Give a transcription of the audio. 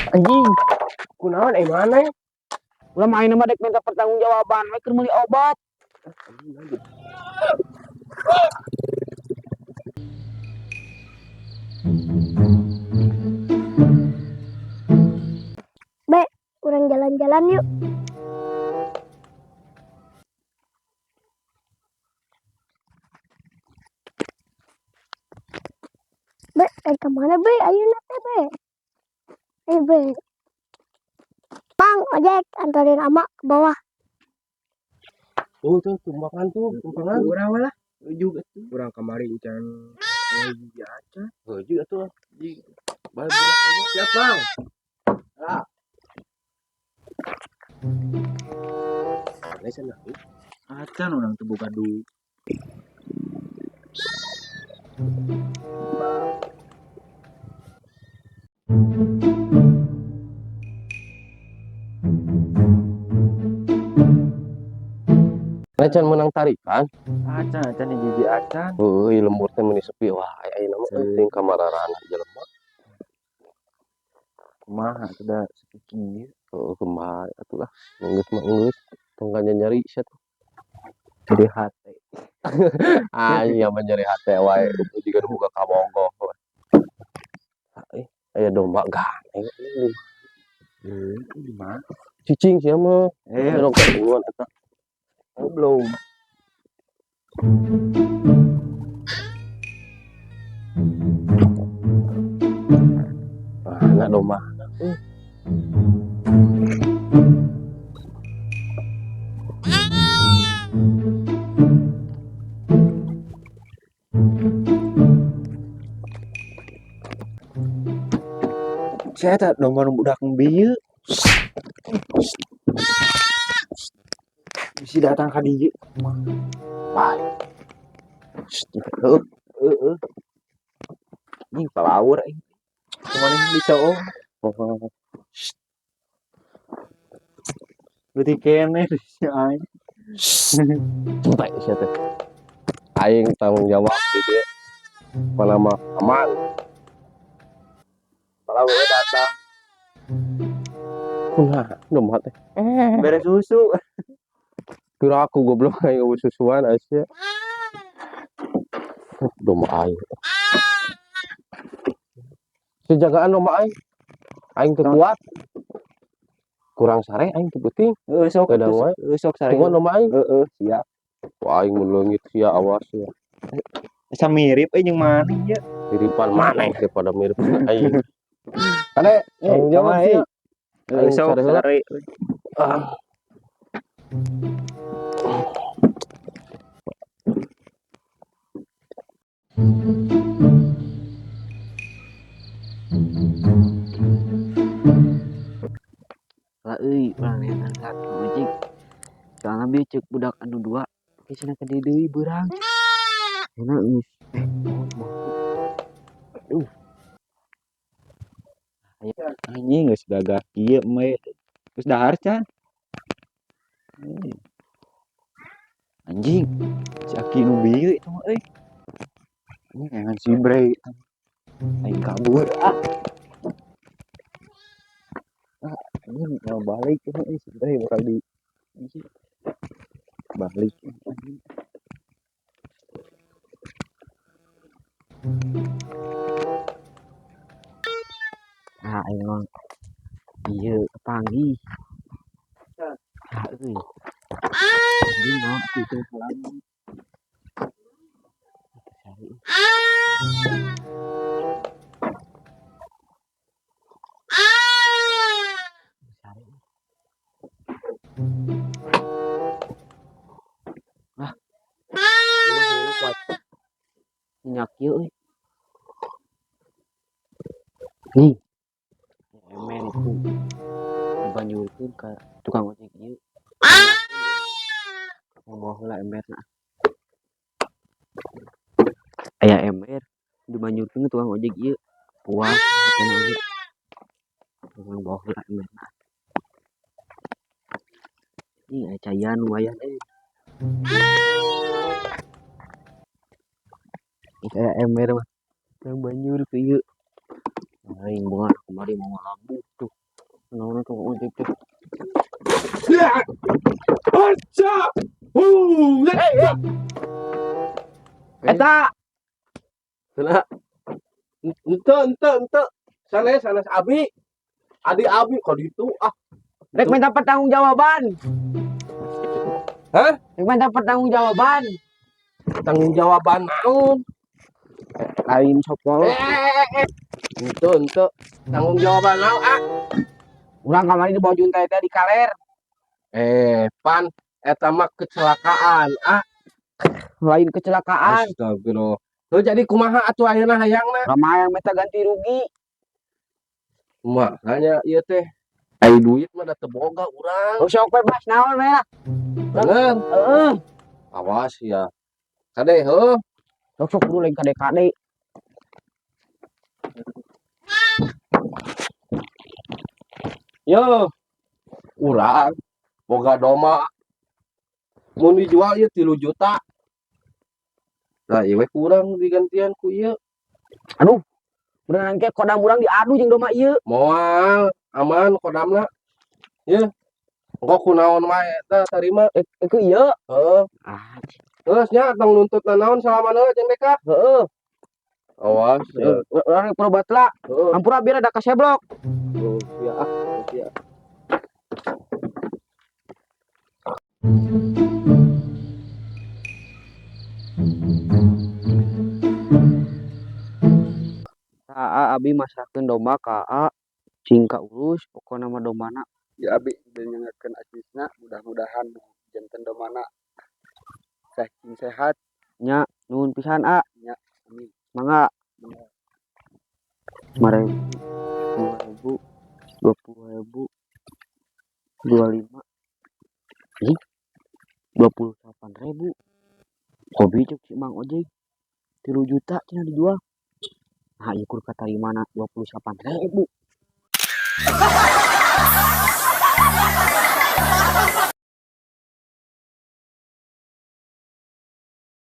Anjing, kunaon mana? Ulah main sama dek minta pertanggungjawaban, we keur meuli obat. Be, kurang jalan-jalan yuk. Be, kemana be? Ayo nanti be. Ayo be. Bang, ojek, antarin ama ke bawah. Tuh, tumpangan tuh, tumpangan. Kurang lah. Juga tuh. Kurang kemarin can lagi aja. Juga tuh. Balik aja. Siap, Bang. Ah. Ini sana. Acan orang tuh buka duit. Acan menang tarikan. Acan yang jiji acan. Euy, lembur teh meuni sepi wah aya nama penting kamararana jelema. Kumaha sudah sepi. Heeh, kumaha atuh lah. Geus mah geus. Tong nyari sia tuh. Jadi hati. Aya mah nyari hate wae, jiga nu boga kabogoh. Aya domba ganteng. Di mana? Cicing sia mah. Jerok duluan eta. Belum. Anak domba. Saya tak domba budak bieu. Bisa datang ke dieu. Baik. Ini pelawur aing. Kemana di cowok? Berarti kene si aing. Baik sia teh. Aing tanggung jawab di dieu. Panama aman. Kalau gue datang. Kunaha domba teh? Beres susu. Kira aku goblok aya susuan asa. Domba aing. Sejagaan domba aing. Aing teu kuat. Kurang sare aing teu penting. Sok Kadang wae. sok sare. Kumaha domba aing? Siap. Wah aing mun leungit sia awas ya. Asa mirip jeung maning ya. Miripan maneh daripada mirip aing. Kade, tanggung jawab sih. Aing Sok sare. Lah euy, urang neangan satu ojek. Soalna bieu ceuk budak anu dua, geus cenah ka dieu deui beurang. Enak geus. Aduh. Anjing geus gagah kieu me. Geus dahar can. Anjing, si Aki nu bieu itu mah euy. Ini neangan si Bre. Aing kabur. Ini mau balik ini si Bre bakal di balik. Ah, emang iya kepanggih. Ah, euy. Ini naon atuh teh halangan. Ah. Minyak ieu euy. Nih. Emen itu dibanjurkeun ka tukang ojek ieu. Ngomong heula emberna. Aya ember dibanjurkeun ke tukang ojek ieu. Puas hatena oge. Tukang bawa heula emberna. Ih, aya cayan lumayan euy. Aya ember mah. Yang banjur ke ieu. Aing bunga kemari mau ngalabuh tuh. Eta. Cenah. Ente. Sanes Abi. Adi Abi kok ditu ah. Rek minta pertanggungjawaban. Hah? Rek minta pertanggungjawaban. Tanggung jawaban naon? Lain sopol. Ente. Tanggung jawaban naon ah? Urang kamari di bawah junta teh di kaler. Pan eta mah kecelakaan ah. Lain kecelakaan. Astagfirullah. Tuh jadi kumaha atuh ayeuna hayangna? Ramayang minta ganti rugi. Makanya ieu teh ai duit mah da teu boga urang. Oh sok bebas naon we lah. Bener. Heeh. Awas ya. Kade heuh. Sok dulu lagi kade-kade. Yo. Urang boga doma. Mun dijual ieu 3 juta. Nah, ieu we kurang digantian ku ieu. Aduh. Beneran ke kodam urang diadu jeung doma ieu. Moal aman kodamna. Ye. Engko kunaon wae eta tarima. Ku ieu. Heeh. Ah, Geus nya tong nuntutna naon salaman heula jeung deka. heeh. Awas. Urang perobat lah. Heeh. Ampura biar ada kaseblok. Oh, ya ah, ya. Aa abi masakeun domba ka A. Singka urus pokona mah dombana. Ya abi dengarkan asisna mudah-mudahan janten domana cacing sehat Nya nuhun pisan A. nya amin. Mangga. 5.000, 10.000, 20.000, 25. Ih, 28.000. Hobi cek si Mang Ojek. 3 juta cenah dijual. Nah, ieu kur katarima 28.000.